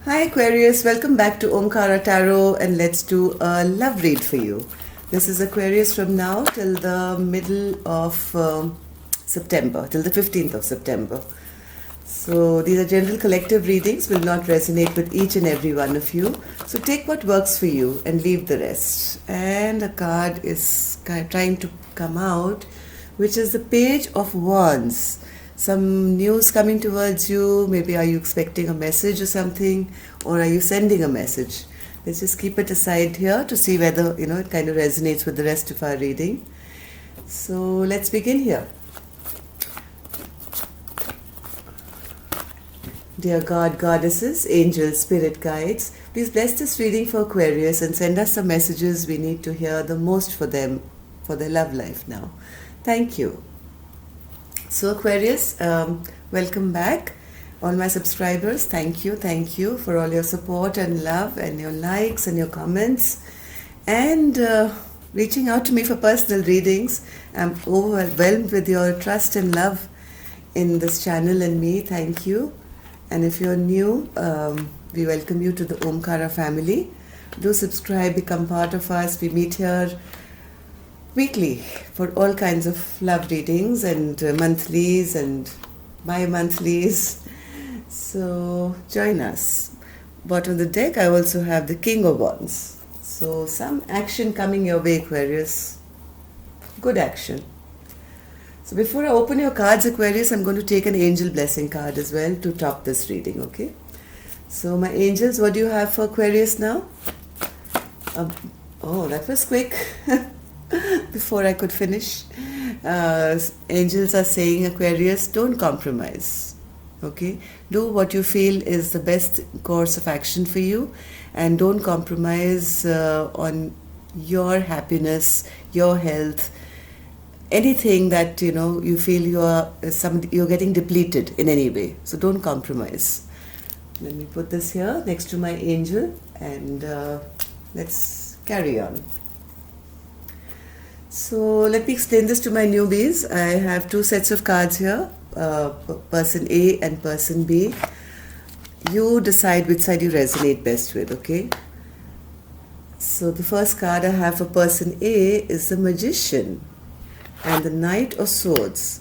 Hi Aquarius, welcome back to Omkara Tarot and let's do a love read for you. This is Aquarius from now till the middle of September, till the 15th of September. So these are general collective readings, will not resonate with each and every one of you. So take what works for you and leave the rest. And a card is trying to come out, which is the Page of Wands. Some news coming towards you. Maybe are you expecting a message or something, or are you sending a message? Let's just keep it aside here to see whether it kind of resonates with the rest of our reading. So let's begin here. Dear God, goddesses, angels, spirit guides, please bless this reading for Aquarius and send us the messages we need to hear the most for them, for their love life now. Thank you. So Aquarius, welcome back. All my subscribers, thank you for all your support and love and your likes and your comments and reaching out to me for personal readings. I'm overwhelmed with your trust and love in this channel and me. Thank you. And if you're new, we welcome you to the Omkara family. Do subscribe, become part of us. We meet here weekly for all kinds of love readings and monthlies and bi-monthlies. So join us. Bottom of the deck, I also have the King of Wands. So some action coming your way, Aquarius. Good action. So before I open your cards, Aquarius, I'm going to take an angel blessing card as well to top this reading, okay? So my angels, what do you have for Aquarius now? Oh, that was quick. Before I could finish, angels are saying, Aquarius, don't compromise, okay? Do what you feel is the best course of action for you and don't compromise on your happiness, your health, anything that you feel you're getting depleted in any way. So don't compromise. Let me put this here next to my angel and let's carry on. So let me explain this to my newbies. I have two sets of cards here, person A and person B. You decide which side you resonate best with, okay? So the first card I have for person A is the Magician and the Knight of Swords,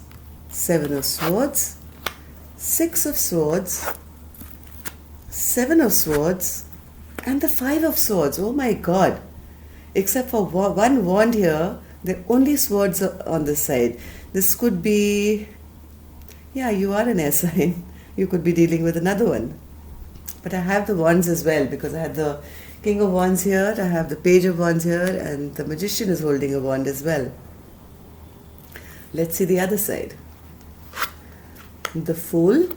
7 of Swords, 6 of Swords, 7 of Swords, and the 5 of Swords. Oh my God! Except for one wand here, the only swords are on this side. This could be, yeah, you are an air sign. You could be dealing with another one. But I have the wands as well because I have the King of Wands here, I have the Page of Wands here, and the Magician is holding a wand as well. Let's see the other side. The Fool,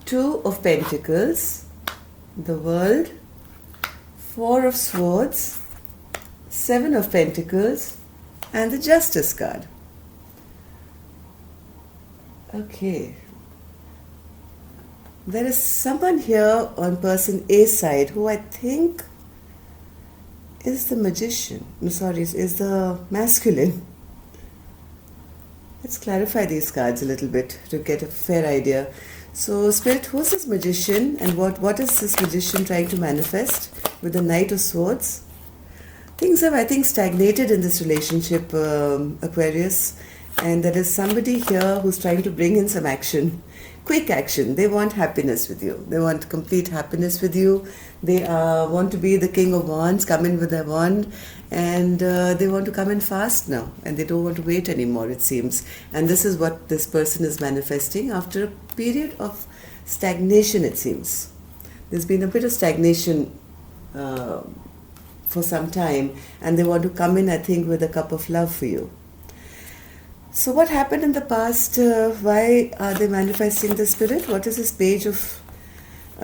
2 of Pentacles, the World, 4 of Swords, 7 of Pentacles, and the Justice card. Okay. There is someone here on person A's side who I think is the Magician. No, sorry, is the masculine. Let's clarify these cards a little bit to get a fair idea. So, Spirit, who's this Magician and what is this Magician trying to manifest with the Knight of Swords? Things have, I think, stagnated in this relationship, Aquarius, and there is somebody here who's trying to bring in some action, quick action. They want happiness with you. They want complete happiness with you. They want to be the King of Wands, come in with their wand, and they want to come in fast now, and they don't want to wait anymore, it seems. And this is what this person is manifesting after a period of stagnation, it seems. There's been a bit of stagnation for some time, and they want to come in, I think, with a cup of love for you. So what happened in the past? Why are they manifesting the Spirit? What is this Page of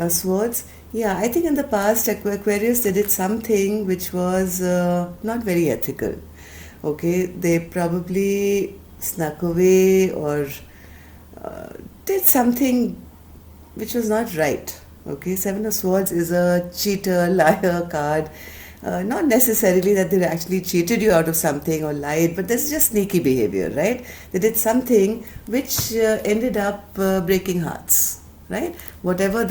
Swords? Yeah, I think in the past, Aquarius, they did something which was not very ethical. Okay, they probably snuck away or did something which was not right. Okay, 7 of Swords is a cheater, liar card. Not necessarily that they actually cheated you out of something or lied, but this is just sneaky behavior, right? They did something which ended up breaking hearts, right? Whatever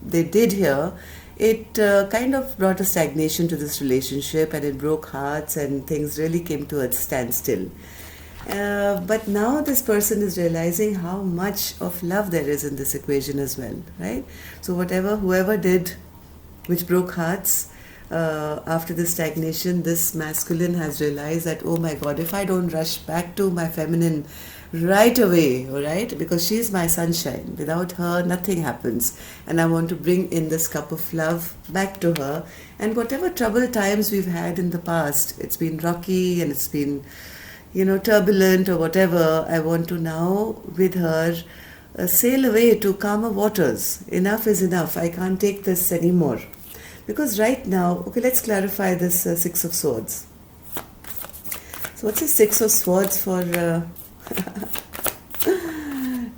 they did here, it kind of brought a stagnation to this relationship, and it broke hearts, and things really came to a standstill. But now this person is realizing how much of love there is in this equation as well, right? So whoever did, which broke hearts, after the stagnation, this masculine has realized that, oh my God, if I don't rush back to my feminine right away, all right, because she is my sunshine. Without her, nothing happens. And I want to bring in this cup of love back to her. And whatever troubled times we've had in the past, it's been rocky and it's been, turbulent or whatever, I want to now, with her, sail away to calmer waters. Enough is enough. I can't take this anymore. Because right now, okay, let's clarify this Six of Swords. So what's the Six of Swords for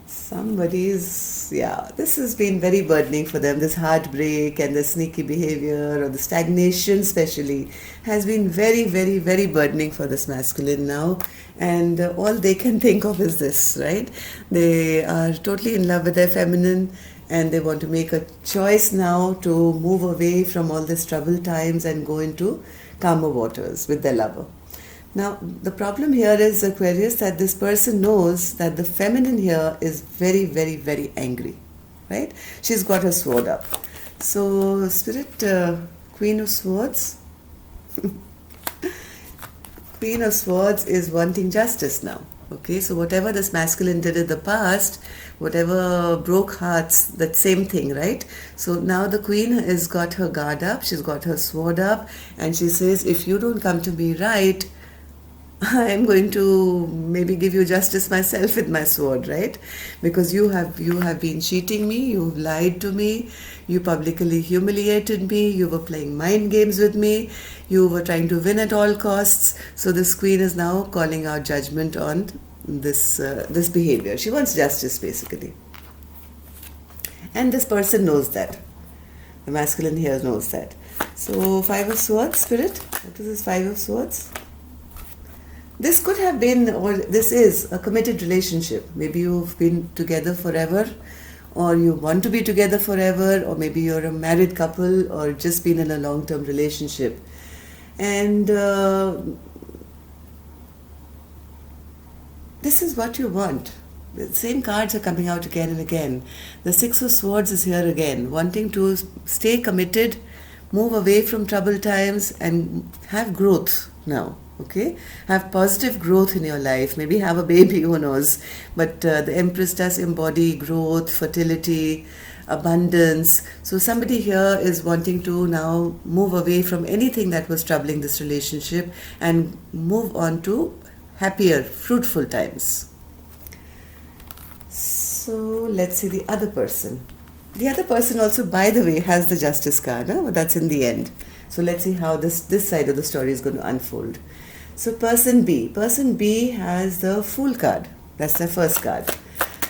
somebody's, this has been very burdening for them. This heartbreak and the sneaky behavior, or the stagnation especially, has been very, very, very burdening for this masculine now. And all they can think of is this, right? They are totally in love with their feminine, and they want to make a choice now to move away from all these troubled times and go into calmer waters with their lover. Now, the problem here is, Aquarius, that this person knows that the feminine here is very, very, very angry, right? She's got her sword up. So, Spirit, Queen of Swords. Queen of Swords is wanting justice now. Okay, so whatever this masculine did in the past, whatever broke hearts, that same thing, right? So now the queen has got her guard up, she's got her sword up, and she says, if you don't come to me right, I'm going to maybe give you justice myself with my sword, right? Because you have been cheating me, you've lied to me, you publicly humiliated me, you were playing mind games with me, you were trying to win at all costs. So this queen is now calling out judgment on this behavior. She wants justice, basically. And this person knows that. The masculine here knows that. So Five of Swords, Spirit. What is this Five of Swords? This could have been, or this is, a committed relationship. Maybe you've been together forever, or you want to be together forever, or maybe you're a married couple, or just been in a long-term relationship. And this is what you want. The same cards are coming out again and again. The Six of Swords is here again, wanting to stay committed, move away from troubled times, and have growth now. Okay, have positive growth in your life. Maybe have a baby, who knows. But the Empress does embody growth, fertility, abundance. So somebody here is wanting to now move away from anything that was troubling this relationship and move on to happier, fruitful times. So let's see the other person. The other person also, by the way, has the Justice card, but that's in the end. So let's see how this side of the story is going to unfold. So Person B has the Fool card. That's the first card.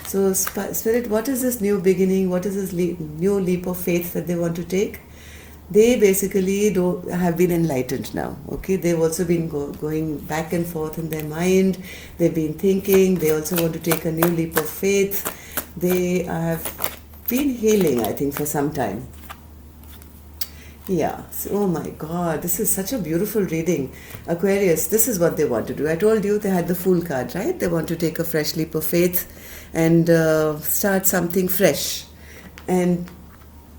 So Spirit, what is this new beginning? What is this new leap of faith that they want to take? They basically have been enlightened now. Okay, they've also been going back and forth in their mind. They've been thinking. They also want to take a new leap of faith. They have been healing, I think, for some time. Yeah. So, oh my God, this is such a beautiful reading. Aquarius, this is what they want to do. I told you they had the Fool card, right? They want to take a fresh leap of faith and start something fresh and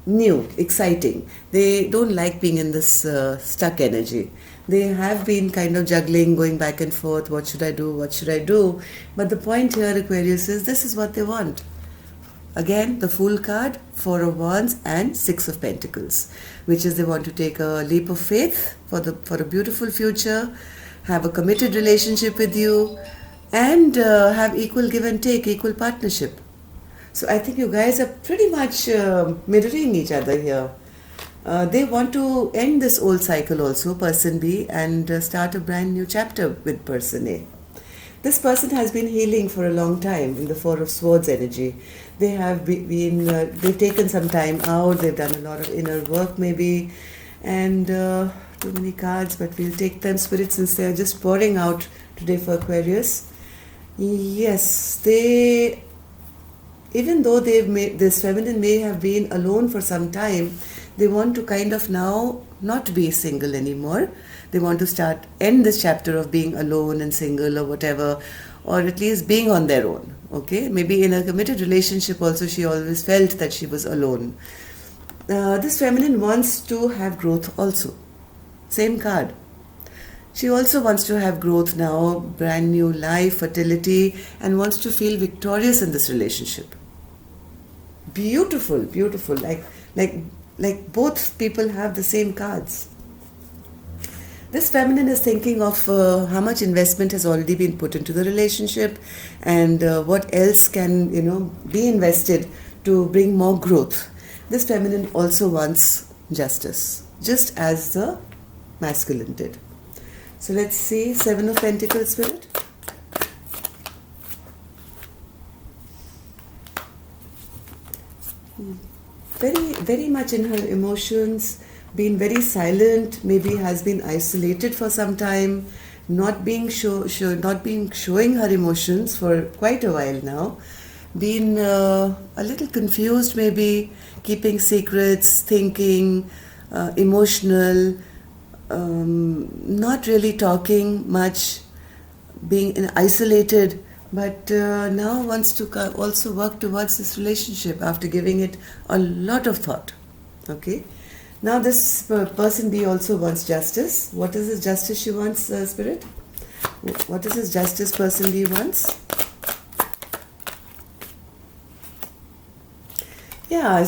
new, exciting. They don't like being in this stuck energy. They have been kind of juggling, going back and forth. What should I do? What should I do? But the point here, Aquarius, is this is what they want. Again, the Fool card, Four of Wands, and Six of Pentacles, which is they want to take a leap of faith for a beautiful future, have a committed relationship with you, and have equal give and take, equal partnership. So I think you guys are pretty much mirroring each other here. They want to end this old cycle also, Person B, and start a brand new chapter with Person A. This person has been healing for a long time in the Four of Swords energy. They have they've taken some time out, they've done a lot of inner work maybe, and too many cards, but we'll take them, Spirit, since they are just pouring out today for Aquarius. Yes, they even though this feminine may have been alone for some time, they want to kind of now not be single anymore. They want to end this chapter of being alone and single or whatever, or at least being on their own. Okay, maybe in a committed relationship also she always felt that she was alone. This feminine wants to have growth also. Same card. She also wants to have growth now, brand new life, fertility, and wants to feel victorious in this relationship. Beautiful, beautiful. Like both people have the same cards. This feminine is thinking of how much investment has already been put into the relationship, and what else can be invested to bring more growth. This feminine also wants justice, just as the masculine did. So let's see, Seven of Pentacles, Spirit. Very, very much in her emotions, been very silent, maybe has been isolated for some time, not being showing her emotions for quite a while now, been a little confused, maybe keeping secrets, thinking, emotional, not really talking much, being isolated, but now wants to also work towards this relationship after giving it a lot of thought. Okay, now this person B also wants justice. What is this justice she wants, Spirit? What is this justice person B wants? Yeah,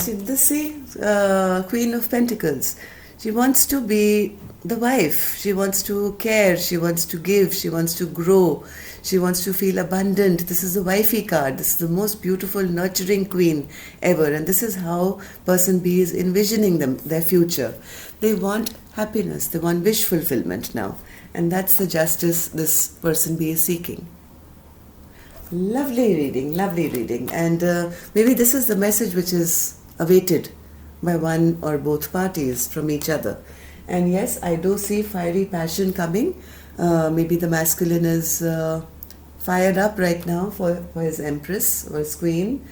Queen of Pentacles. She wants to be the wife. She wants to care. She wants to give. She wants to grow. She wants to feel abundant. This is the wifey card. This is the most beautiful, nurturing queen ever. And this is how person B is envisioning their future. They want happiness. They want wish fulfillment now. And that's the justice this person B is seeking. Lovely reading, lovely reading. And maybe this is the message which is awaited by one or both parties from each other. And yes, I do see fiery passion coming. Maybe the masculine is fired up right now for his empress or his queen.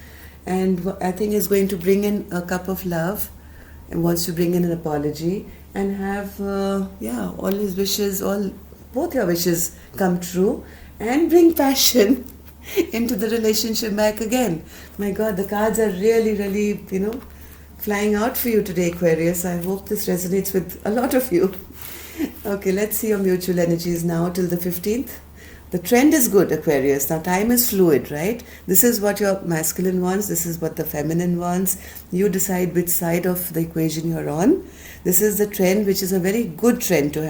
And I think he's going to bring in a cup of love and wants to bring in an apology and have, all his wishes, both your wishes come true and bring passion into the relationship back again. My God, the cards are really, really, flying out for you today, Aquarius. I hope this resonates with a lot of you. Okay, let's see your mutual energies now till the 15th. The trend is good, Aquarius. Now, time is fluid, right? This is what your masculine wants. This is what the feminine wants. You decide which side of the equation you're on. This is the trend, which is a very good trend to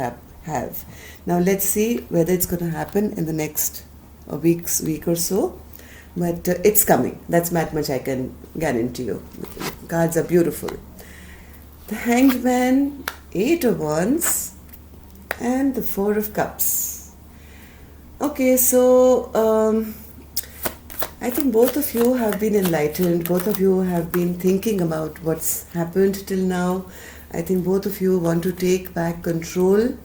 have. Now, let's see whether it's going to happen in the next week or so. But it's coming. That's that much I can guarantee you. Cards are beautiful. The Hanged Man, 8 of Wands, and the 4 of Cups. Okay, so I think both of you have been enlightened. Both of you have been thinking about what's happened till now. I think both of you want to take back control,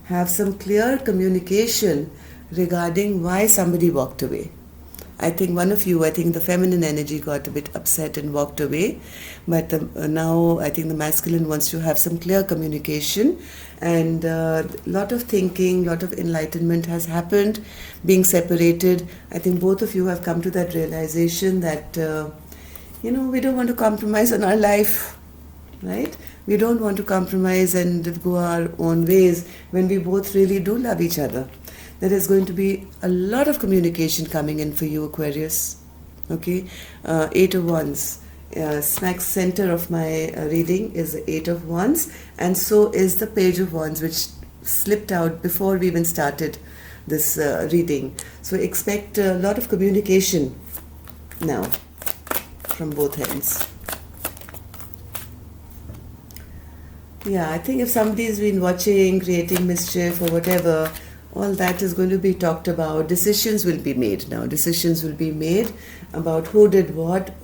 have some clear communication regarding why somebody walked away. I think the feminine energy got a bit upset and walked away. But now I think the masculine wants to have some clear communication, and a lot of thinking, lot of enlightenment has happened, being separated. I think both of you have come to that realization that, we don't want to compromise on our life, right? We don't want to compromise and go our own ways when we both really do love each other. There is going to be a lot of communication coming in for you, Aquarius. Okay, 8 of Wands. Smack center of my reading is the 8 of Wands, and so is the Page of Wands, which slipped out before we even started this reading. So expect a lot of communication now from both ends. Yeah, I think if somebody's been watching, creating mischief or whatever, all that is going to be talked about. Decisions will be made now. Decisions will be made about who did what,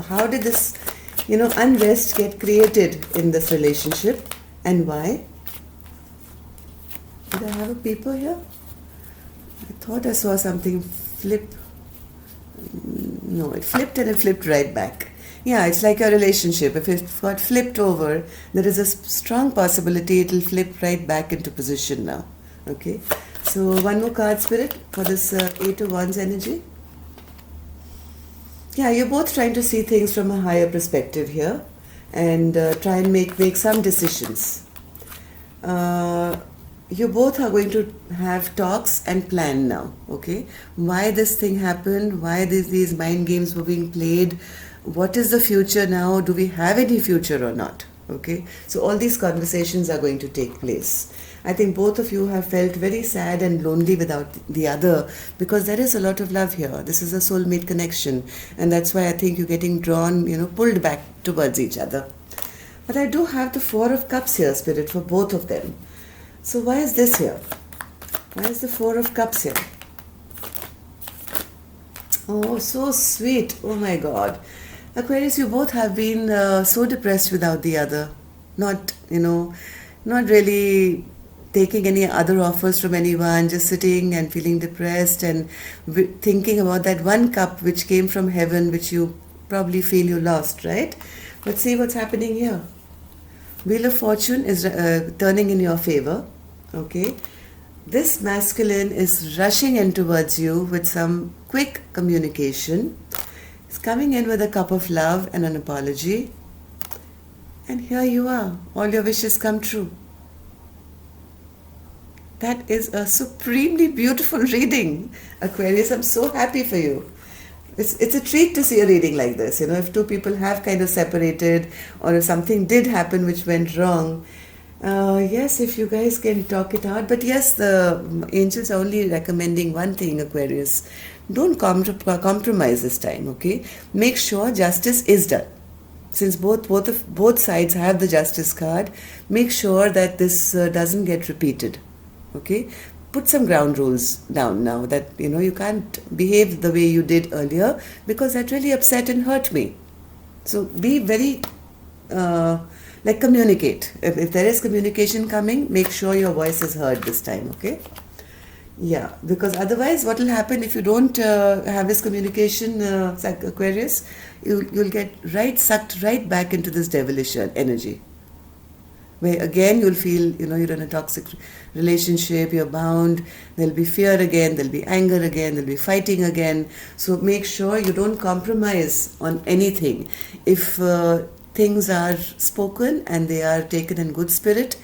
how did this, unrest get created in this relationship and why. Did I have a paper here? I thought I saw something flip. No, it flipped and it flipped right back. Yeah, it's like a relationship. If it got flipped over, there is a strong possibility it will flip right back into position now. Okay, so one more card, Spirit, for this Eight of Wands energy. Yeah, you're both trying to see things from a higher perspective here and try and make some decisions. You both are going to have talks and plan now, okay? Why this thing happened, why these mind games were being played, what is the future now, do we have any future or not, okay? So all these conversations are going to take place. I think both of you have felt very sad and lonely without the other because there is a lot of love here. This is a soulmate connection, and that's why I think you're getting drawn, pulled back towards each other. But I do have the Four of Cups here, Spirit, for both of them. So why is this here? Why is the Four of Cups here? Oh, so sweet. Oh my God. Aquarius, you both have been so depressed without the other. Not really taking any other offers from anyone, just sitting and feeling depressed and thinking about that one cup which came from heaven, which you probably feel you lost, right? But see what's happening here. Wheel of Fortune is turning in your favor, okay? This masculine is rushing in towards you with some quick communication. He's coming in with a cup of love and an apology. And here you are. All your wishes come true. That is a supremely beautiful reading, Aquarius. I'm so happy for you. It's a treat to see a reading like this. If two people have kind of separated or if something did happen which went wrong, yes, if you guys can talk it out. But yes, the angels are only recommending one thing, Aquarius. Don't compromise this time, okay? Make sure justice is done. Since both sides have the justice card, make sure that this doesn't get repeated. Okay, put some ground rules down now that you can't behave the way you did earlier because that really upset and hurt me. So be very communicate. If there is communication coming, make sure your voice is heard this time. Okay. Yeah, because otherwise, what will happen if you don't have this communication, Aquarius? You'll get sucked right back into this devilish energy. Where again you'll feel you're in a toxic relationship, you're bound, there'll be fear again, there'll be anger again, there'll be fighting again. So make sure you don't compromise on anything. If things are spoken and they are taken in good spirit,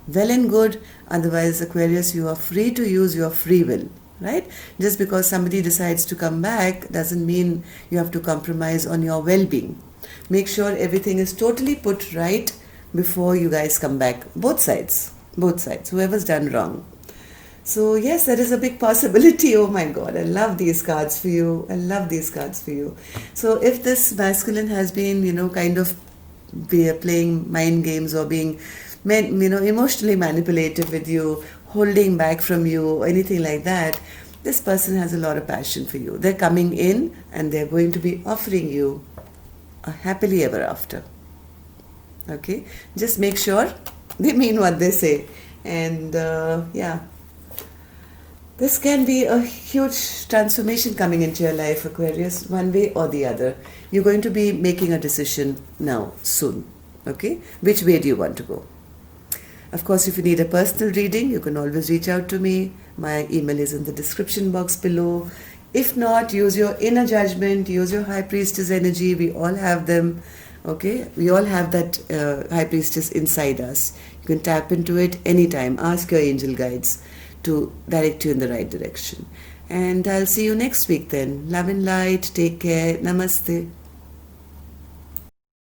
well and good. Otherwise, Aquarius, you are free to use your free will, right? Just because somebody decides to come back doesn't mean you have to compromise on your well-being. Make sure everything is totally put right before you guys come back. Both sides, whoever's done wrong. So yes, there is a big possibility. Oh my God, I love these cards for you. So if this masculine has been, kind of playing mind games or being, emotionally manipulative with you, holding back from you, anything like that, this person has a lot of passion for you. They're coming in and they're going to be offering you a happily ever after. Okay, just make sure they mean what they say. And this can be a huge transformation coming into your life, Aquarius, one way or the other. You're going to be making a decision now, soon. Okay, which way do you want to go? Of course, if you need a personal reading, you can always reach out to me. My email is in the description box below. If not, use your inner judgment, use your High Priestess energy. We all have them. Okay, we all have that High Priestess inside us. You can tap into it anytime. Ask your angel guides to direct you in the right direction. And I'll see you next week then. Love and light. Take care. Namaste.